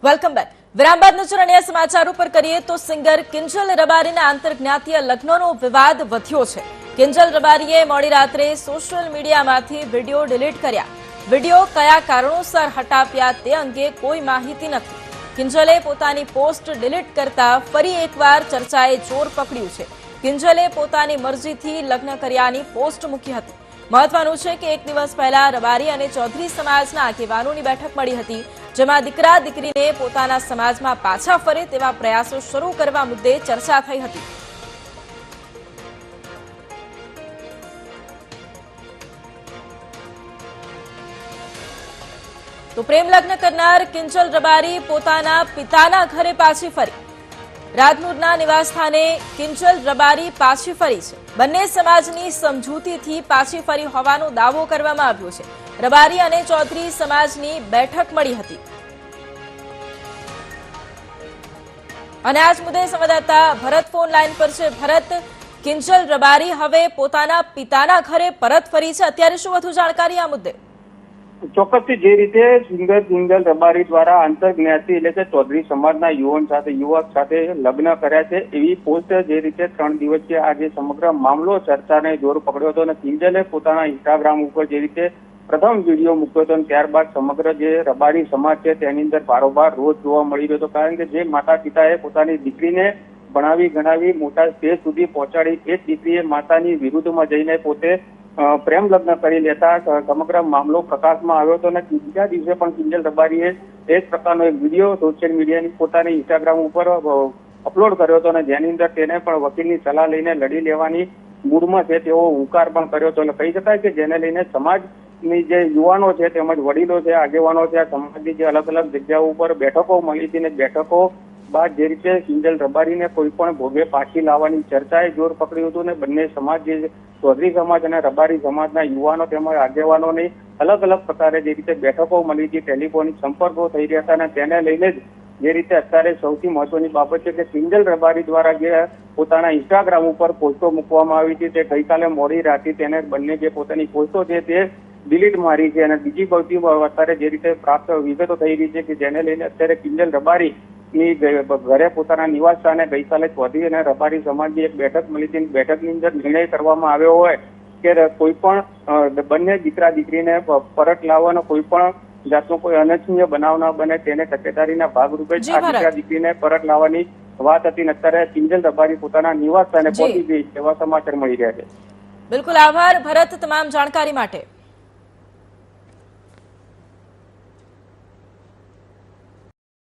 Welcome back. વિરામ બાદ નજર અન્ય સમાચારો પર કરીએ તો સિંગર કિંજલ રબારીના આંતરજ્ઞાતીય લગ્નનો વિવાદ વધ્યો છે। કિંજલ રબારીએ મોડી રાત્રે સોશિયલ મીડિયામાંથી વિડીયો ડિલીટ કર્યા। વિડીયો કયા કારણોસર હટાવ્યા તે અંગે કોઈ માહિતી નથી। કિંજલે પોતાની પોસ્ટ ડિલીટ કરતા ફરી એકવાર ચર્ચાએ જોર પકડ્યું છે। કિંજલે પોતાની મરજીથી લગ્ન કર્યાની પોસ્ટ મૂકી હતી। મહત્વનું છે કે એક દિવસ પહેલા રબારી અને ચૌધરી સમાજના આગેવાનોની બેઠક મળી હતી, જેમાં દીકરા દીકરીને પોતાના સમાજમાં પાછા ફરે તેવા પ્રયાસો શરૂ કરવા મુદ્દે ચર્ચા થઈ હતી। તો પ્રેમ લગ્ન કરનાર કિંજલ રબારી પોતાના પિતાના ઘરે પાછી ફરી। રાજનૂરના નિવાસસ્થાને કિંજલ રબારી પાછી ફરી છે। બંને સમાજની સમજૂતીથી પાછી ફરી હોવાનો દાવો કરવામાં આવ્યો છે। રબારી અને ચૌધરી સમાજની બેઠક મળી હતી અને આજ મુદ્દે સંવાદદાતા ભરત ફોન લાઈન પર છે। ભરત, કિંજલ રબારી હવે પોતાના પિતાના ઘરે પરત ફરી છે, અત્યારે શું વધુ જાણકારી આ મુદ્દે? ચોક્કસથી જે રીતે સિંગર કિંજલ રબારી દ્વારા આંતરજ્ઞાતિ એટલે કે ચૌધરી સમાજના યુવક સાથે લગ્ન કર્યા છે એવી પોસ્ટ જે રીતે 3 દિવસીય આ જે સમગ્ર મામલો ચર્ચાને જોર પકડ્યો હતો અને કિંજલે પોતાના ઇન્સ્ટાગ્રામ ઉપર જે રીતે પ્રથમ વિડીયો મૂક્યો હતો અને ત્યારબાદ સમગ્ર જે રબારી સમાજ છે તેની અંદર બારોબાર રોજ જોવા મળી રહ્યો હતો। કારણ કે જે માતા પિતાએ પોતાની દીકરીને ભણાવી ગણાવી મોટા સ્ટેજ સુધી પહોંચાડી એ દીકરીએ માતાની વિરુદ્ધમાં જઈને પોતે પ્રેમ લગ્ન કરી લેતા સમગ્ર મામલો પ્રકાશમાં આવ્યો હતો અને બીજા દિવસે પણ કિંજલ રબારીએ એક પ્રકારનો એક વિડીયો સોશિયલ મીડિયાની પોતાની ઇન્સ્ટાગ્રામ ઉપર અપલોડ કર્યો હતો અને જેની અંદર તેને પણ વકીલની સલાહ લઈને લડી લેવાની મૂડમાં છે તેવો હુંકાર પણ કર્યો હતો। અને કહી શકાય કે જેને લઈને સમાજની જે યુવાનો છે તેમજ વડીલો છે, આગેવાનો છે, સમાજની જે અલગ અલગ જગ્યાઓ ઉપર બેઠકો મળી હતી ને બેઠકો બાદ જે રીતે કિંજલ રબારીને કોઈ પણ ભોગે પાછી લાવવાની ચર્ચાએ જોર પકડ્યું હતું ને બંને સમાજ જે ચૌધરી સમાજ અને રબારી સમાજના યુવાનો તેમજ આગેવાનોની અલગ અલગ પ્રકારે જે રીતે બેઠકો મળી હતી, ટેલિફોનિક સંપર્કો થઈ રહ્યા હતા અને તેને લઈને જ જે રીતે અત્યારે સૌથી મહત્વની બાબત છે કે કિંજલ રબારી દ્વારા જે પોતાના ઇન્સ્ટાગ્રામ ઉપર પોસ્ટો મૂકવામાં આવી હતી તે ગઈકાલે મોડી રાતે તેને બંને જે પોતાની પોસ્ટો છે તે ડિલીટ મારી છે। અને બીજી બધી અત્યારે જે રીતે પ્રાપ્ત વિગતો થઈ રહી છે કે જેને લઈને અત્યારે કિંજલ રબારી ની ઘરે પોતાના નિવાસ સ્થાને ગઈકાલે ચૌધરી અને રબારી સમાજની એક બેઠક મળી હતી। બેઠકની અંદર નિર્ણય કરવામાં આવ્યો હોય કે કોઈ પણ બંને દીકરા દીકરીને પરત લાવવાનો કોઈ પણ જાતનો કોઈ અનિચ્છનીય બનાવ ન બને તેને તકેદારીના ભાગરૂપે આ દીકરા દીકરીને પરત લાવવાની વાત હતી। અત્યારે કિંજલ રબારી પોતાના નિવાસ સ્થાને પહોંચી ગઈ એવા સમાચાર મળી રહ્યા છે। બિલકુલ, આભાર ભરત તમામ જાણકારી માટે।